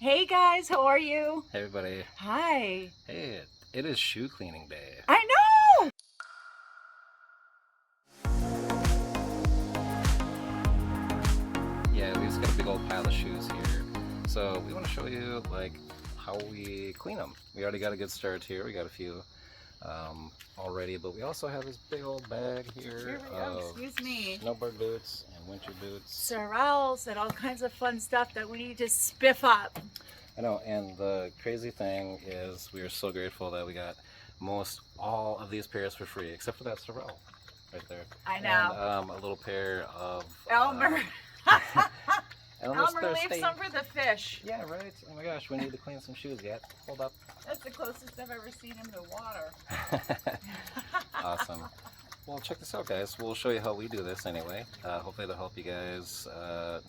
Hey guys, how are you? Hey everybody. Hi. Hey, it is shoe cleaning day. I know! Yeah, we just got a big old pile of shoes here. So we want to show you how we clean them. We already got a good start here. We got a few already, but we also have this big old bag here of Excuse me. snowboard boots and winter boots. Sorrels and all kinds of fun stuff that we need to spiff up. I know, and the crazy thing is we are so grateful that we got most all of these pairs for free, except for that sorrel right there. I know. And a little pair of Elmer. Elmer's Elmer, thirsty. leave some for the fish. Yeah, right. Oh my gosh, we need to clean some shoes yet. Hold up. That's the closest I've ever seen him to water. Awesome. Well, check this out, guys. We'll show you how we do this anyway. Hopefully it'll help you guys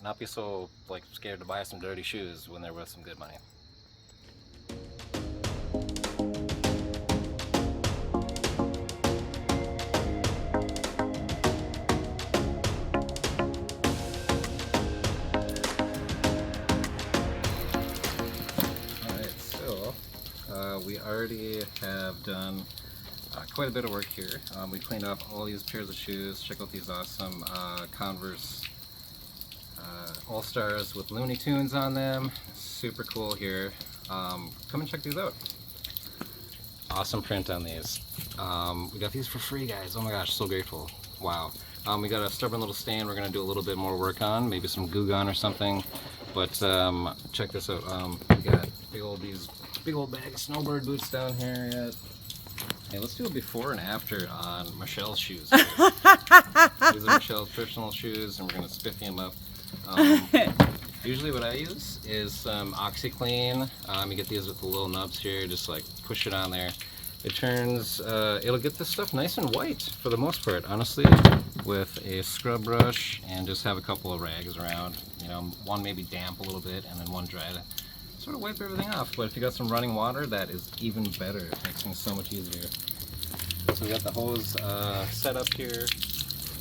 not be so scared to buy some dirty shoes when they're worth some good money. Alright, so we already have done quite a bit of work here. We cleaned up all these pairs of shoes. Check out these awesome Converse All-Stars with Looney Tunes on them. Super cool here. Come and check these out. Awesome print on these. We got these for free, guys. Oh my gosh, so grateful. Wow. We got a stubborn little stain we're going to do a little bit more work on, maybe some Goo Gone or something. But check this out. We got these big old bag of snowboard boots down here yet. Hey, let's do a before and after on Michelle's shoes. These are Michelle's personal shoes, and we're going to spiffy them up. Usually what I use is some OxyClean. You get these with the little nubs here, just push it on there. It turns, it'll get this stuff nice and white for the most part, honestly, with a scrub brush and just have a couple of rags around. You know, one maybe damp a little bit and then one dry to sort of wipe everything off. But if you got some running water, that is even better. It makes things so much easier. So we got the hose set up here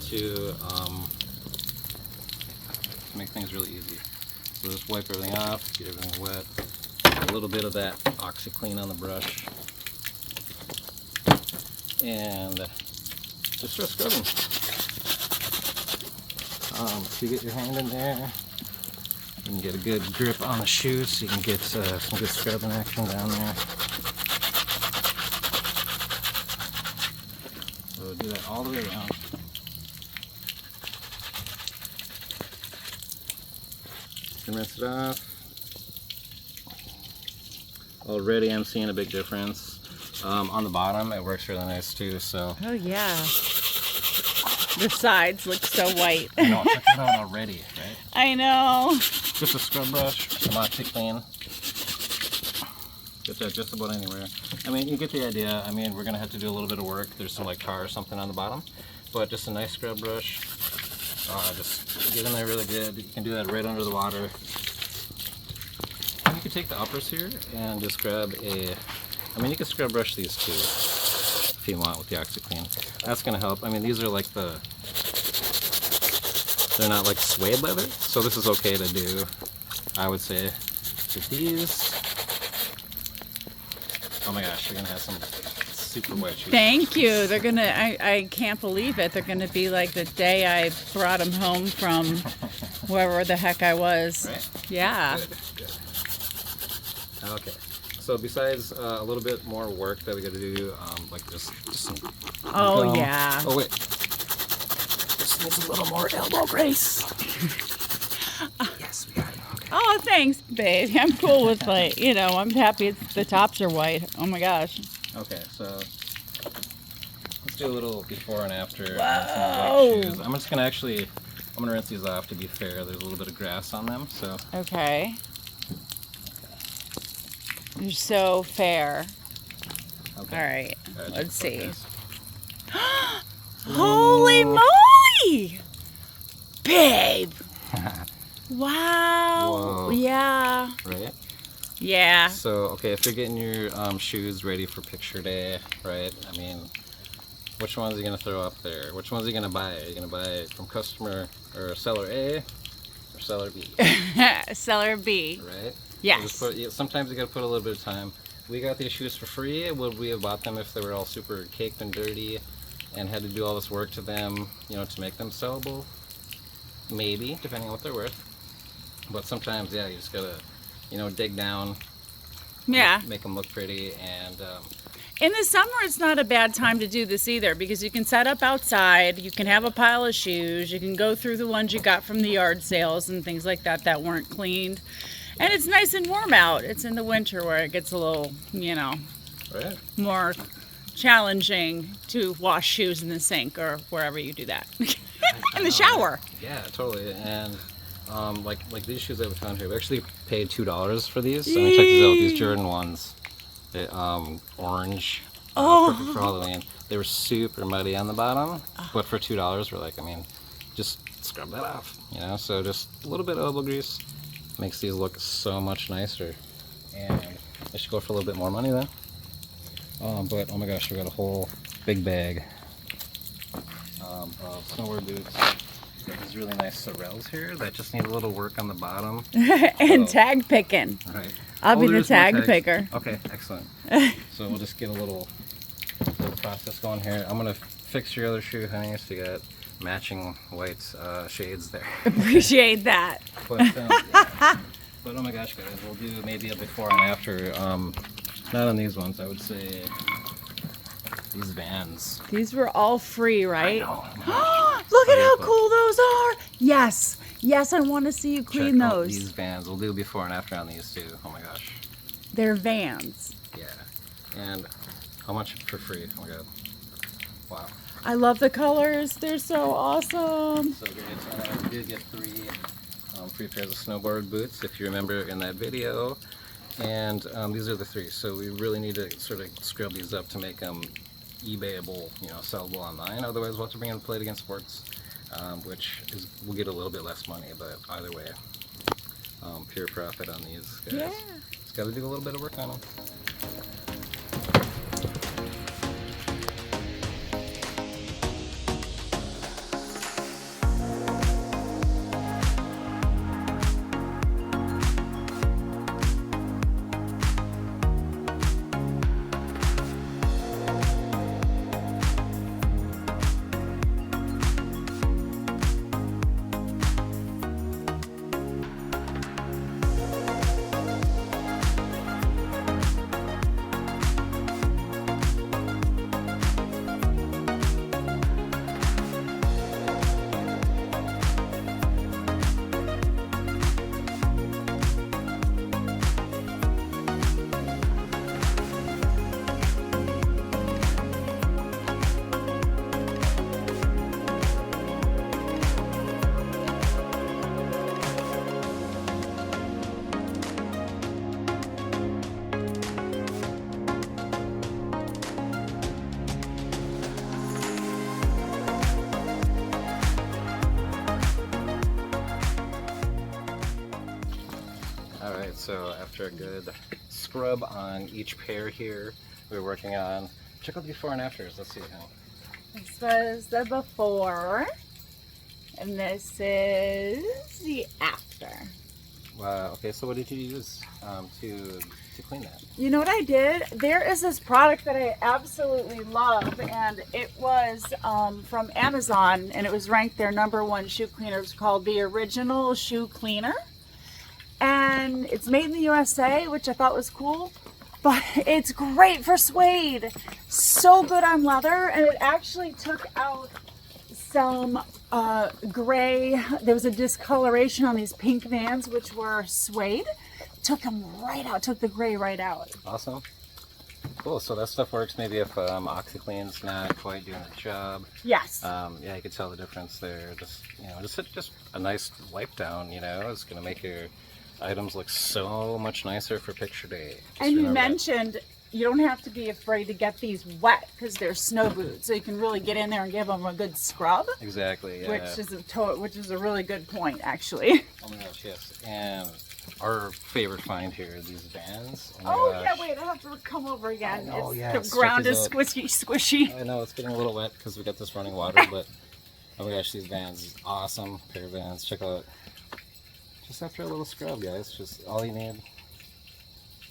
to make things really easy. So just wipe everything off, get everything wet. A little bit of that OxyClean on the brush. And just start scrubbing. If you get your hand in there, you can get a good grip on the shoes so you can get some good scrubbing action down there. So do that all the way around. And rinse it off. Already I'm seeing a big difference. On the bottom it works really nice too, so. Oh yeah. The sides look so white. I know, check it out already, right? I know. Just a scrub brush, some OxyClean. Get that just about anywhere. I mean, you get the idea. I mean, we're gonna have to do a little bit of work. There's some tar or something on the bottom, but just a nice scrub brush. Just get in there really good. You can do that right under the water. And you can take the uppers here and just grab you can scrub brush these too if you want with the OxyClean. That's gonna help. I mean, these are they're not like suede leather, so this is okay to do, I would say. With these, oh my gosh, you're gonna have some super wet shoes. Thank you. They're gonna, I can't believe it. They're gonna be like the day I brought them home from wherever the heck I was. Right? Yeah. Good. Okay. So besides a little bit more work that we got to do, just some Oh yeah. Oh wait, just needs a little more elbow grease. Yes, we got it. Okay. Oh, thanks, babe. I'm cool with I'm happy the tops are white. Oh my gosh. Okay, so let's do a little before and after. Whoa. Shoes. I'm gonna rinse these off to be fair. There's a little bit of grass on them, so. Okay. You're so fair. Okay. All right. Let's see. This. Holy moly! Babe! Wow. Whoa. Yeah. Right? Yeah. So, okay, if you're getting your shoes ready for picture day, right? I mean, which ones are you going to throw up there? Which ones are you going to buy? Are you going to buy from customer or seller A? or seller B? Seller B. Right? Yes. So sometimes you gotta put a little bit of time. We got these shoes for free. Would we have bought them if they were all super caked and dirty and had to do all this work to them, you know, to make them sellable? Maybe, depending on what they're worth. But sometimes, yeah, you just gotta, you know, dig down. Yeah. Make them look pretty. And in the summer, it's not a bad time to do this either, because you can set up outside, you can have a pile of shoes, you can go through the ones you got from the yard sales and things like that that weren't cleaned. And it's nice and warm out. It's in the winter where it gets a little, you know, right. more challenging to wash shoes in the sink or wherever you do that. In the shower. Yeah, totally. And like these shoes that we found here, we actually paid $2 for these. So let me check these out. These Jordan ones, orange, perfect for Halloween. They were super muddy on the bottom, but for $2, we're like, I mean, just scrub that off, you know. So just a little bit of elbow grease makes these look so much nicer, and I should go for a little bit more money then. But oh my gosh, we got a whole big bag of snowboard boots. Got these really nice Sorels here that just need a little work on the bottom. And tag picking. Right. I'll be the there's more tag tags. picker. Okay, excellent. So we'll just get a little process going here. I'm gonna fix your other shoe, honey. So you got matching white shades there. Appreciate that. But, yeah. But oh my gosh, guys, we'll do maybe a before and after. Not on these ones, I would say these Vans. These were all free, right? I know. Look at how cool those are. Yes. Yes, I want to see you clean Check out those. these Vans. We'll do before and after on these too. Oh my gosh. They're Vans. Yeah. And how much for free? Oh my god. Wow. I love the colors. They're so awesome. So great. We did get free pairs of snowboard boots, if you remember in that video. And these are the 3. So we really need to sort of scrub these up to make them eBayable, you know, sellable online. Otherwise, we'll have to bring in Play It Again Sports, which is, we'll get a little bit less money, but either way, pure profit on these guys. Yeah. Just got to do a little bit of work on them. Alright, so after a good scrub on each pair here we're working on, check out the before and afters. Let's see. This was the before, and this is the after. Wow, okay, so what did you use to clean that? You know what I did? There is this product that I absolutely love, and it was from Amazon, and it was ranked their #1 shoe cleaner. It's called the Original Shoe Cleaner. And it's made in the USA, which I thought was cool, but it's great for suede. So good on leather, and it actually took out some gray. There was a discoloration on these pink Vans, which were suede. Took them right out, took the gray right out. Awesome. Cool, so that stuff works maybe if OxyClean's not quite doing the job. Yes. Yeah, you can tell the difference there. Just, you know, just a nice wipe down, you know, is going to make your items look so much nicer for picture day. And you mentioned you don't have to be afraid to get these wet because they're snow boots, so you can really get in there and give them a good scrub. Exactly. Yeah. Which is a really good point, actually. Oh my gosh, yes. And our favorite find here are these Vans. Oh gosh. yeah, wait, I have to come over again. I know, The ground is squishy. I know it's getting a little wet because we got this running water, but oh my gosh, these Vans, awesome pair of Vans. Check out just after a little scrub, guys. Just all you need.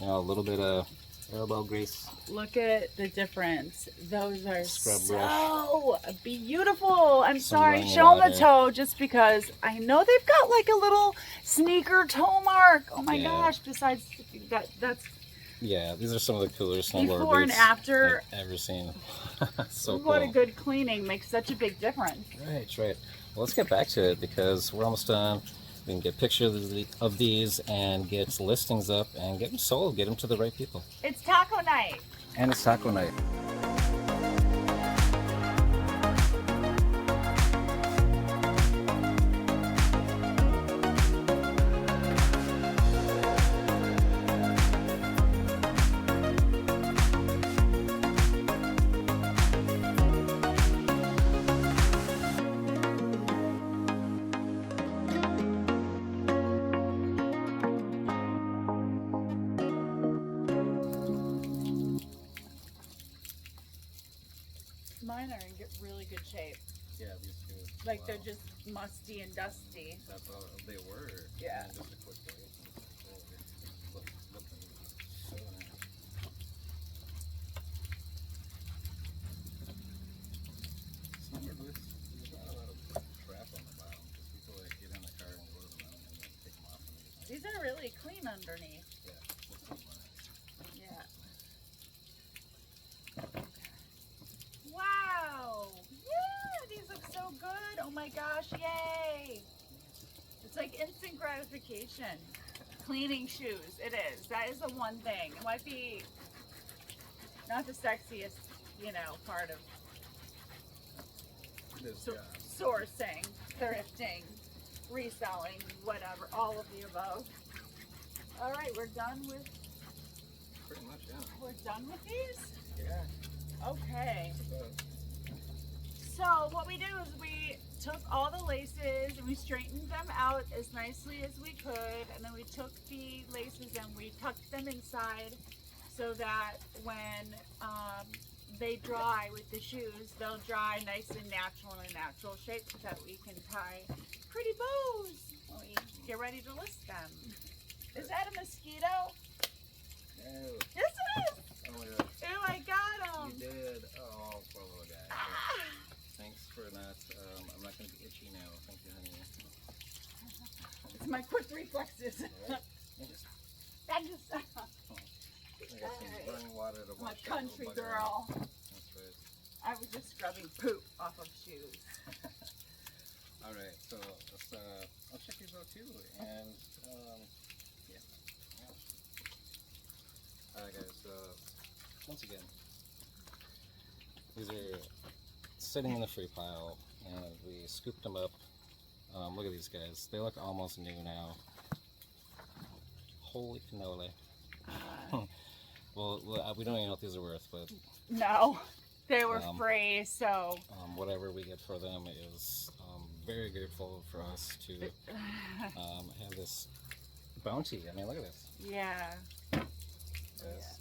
You know, a little bit of elbow grease. Look at the difference. Those are Scrub so beautiful. I'm Some sorry, running show them water. the toe just because I know they've got like a little sneaker toe mark. Oh my Yeah. gosh, besides that's Yeah, these are some of the cooler snowboard before and boots after. I've ever seen. So What cool. a good cleaning makes such a big difference. Right. Well, let's get back to it because we're almost done. We can get pictures of these and get listings up and get them sold, get them to the right people. It's taco night. And it's taco night. Mine are in really good shape. Yeah, these two. Like they're just musty and dusty. That's all they were. Yeah. Just a quick break. Snowboard boots, there's not a lot of crap on the bottom. Just people that get in the car and go to the mountain and then take them off and leave. These are really clean underneath. Yeah, that's not mine. Yeah. Wow. Yeah, these look so good. Oh my gosh, yay. It's like instant gratification. Cleaning shoes, it is. That is the one thing. It might be not the sexiest, you know, part of This sourcing, thrifting, reselling, whatever, all of the above. All right, we're done with pretty much, yeah. we're done with these? Yeah. Okay. So what we did was we took all the laces and we straightened them out as nicely as we could, and then we took the laces and we tucked them inside so that when they dry with the shoes, they'll dry nice and natural in a natural shape so that we can tie pretty bows when we get ready to list them. Is that a mosquito? No. Yes, it is. Oh my gosh. Oh, I got him. You did. Oh, poor little guy. Ah. Thanks for not, I'm not going to be itchy now. Thank you, honey. It's my quick reflexes. Alright. And just, I just, I got some running water to I'm a wash that country little bugger girl. out. That's right. I was just scrubbing poop off of shoes. Alright, so let's, I'll check these out too. And, yeah. Alright guys, once again, these are sitting in the free pile and we scooped them up. Look at these guys. They look almost new now. Holy cannoli. Well, we don't even know what these are worth, but No, they were free, so. whatever we get for them is very grateful for us to have this bounty. I mean, look at this. Yeah. Yes.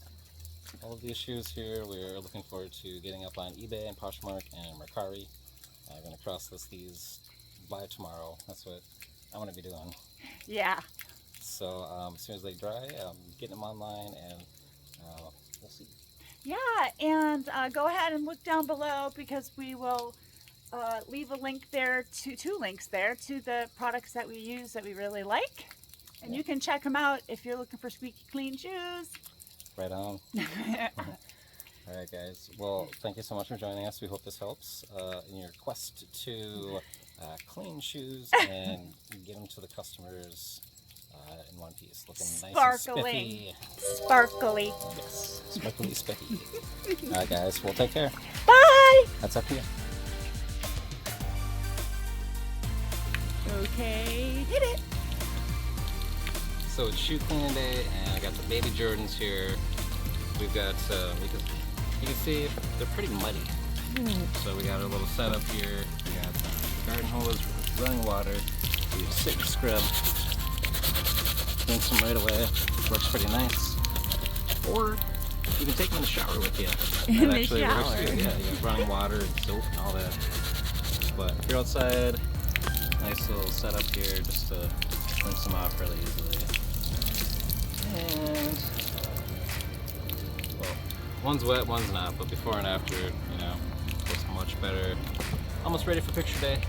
All of these shoes here, we're looking forward to getting up on eBay and Poshmark and Mercari. I'm going to cross-list these by tomorrow. That's what I want to be doing. Yeah. So as soon as they dry, I'm getting them online and we'll see. Yeah, and go ahead and look down below because we will leave a link there to two links there to the products that we use that we really like. And you can check them out if you're looking for squeaky clean shoes. Right on. All right, guys. Well, thank you so much for joining us. We hope this helps in your quest to clean shoes and get them to the customers in one piece, looking nice and spiffy. Sparkly. Yes, sparkly spiffy. All right, guys. Well, take care. Bye. That's up to you. Okay, hit it. So it's shoe cleaning day, and I got the baby Jordans here. We've got, you can see they're pretty muddy. So we got a little setup here. We got garden hose, running water. We have sit and scrub. Rinse them right away. Works pretty nice. Or you can take them in the shower with you. In That the actually works shower. too. Yeah, you have running water and soap and all that. But if you're outside, nice little setup here just to rinse them off really easily. And well, one's wet, one's not, but before and after, you know, looks much better. Almost ready for picture day.